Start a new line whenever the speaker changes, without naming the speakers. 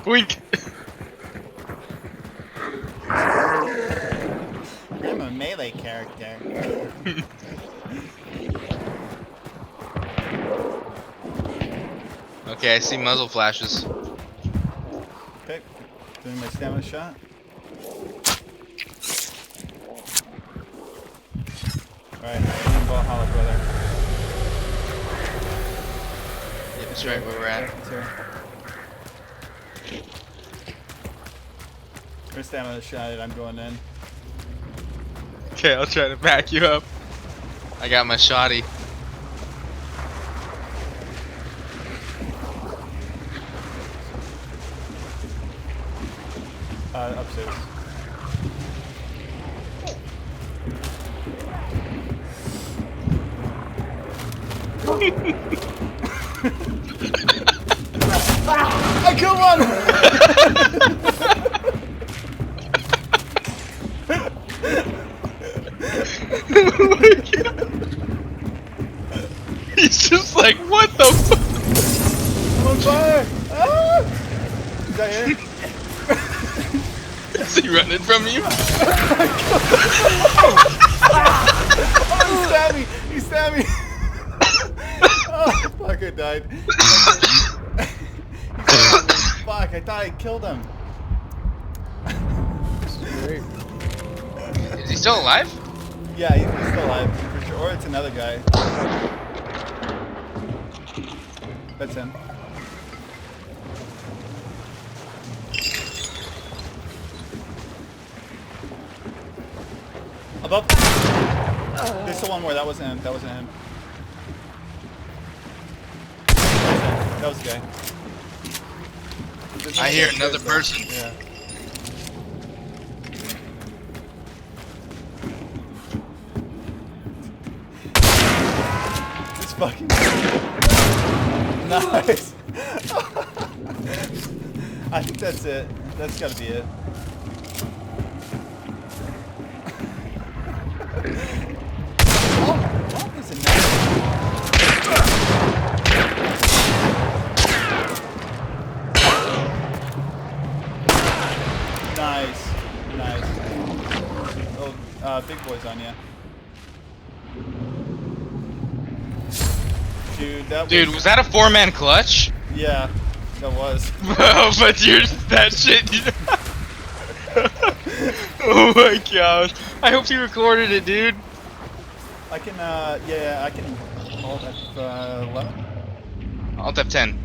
Boink.
I'm a melee character.
Okay, I see muzzle flashes.
Okay, doing my stamina shot. Alright, Valhalla, brother.
Yeah, that's right where we're
Yeah,
at.
it's here. Your stamina shot, I'm going in.
Okay, I'll try to back you up. I got my shoddy.
Upstairs. I killed one!
Oh my God. He's just like, what the fuck?
I'm on fire! Ah! Is that here?
Is he running from you?
Oh, he stabbed me! He stabbed me! Oh, fuck, I died. He stabbed me. Fuck, I thought I killed him.
Great.
Is he still alive?
Yeah, he's still alive, for sure. Or it's another guy. That's him. Above. There's still one more. That wasn't him. That wasn't him. That was the guy. There's
I hear
guy
another
upstairs,
person.
though. Yeah. It's fucking. Nice. I think that's it. That's gotta be it. Oh, what is it now? Nice. Nice. Oh, big boy's on ya. Dude, that
Dude, was that a 4-man clutch?
Yeah, that was.
Bro, but you're that shit. Oh my gosh. I hope you recorded it, dude.
I can, yeah, I can hold F11.
Alt F10.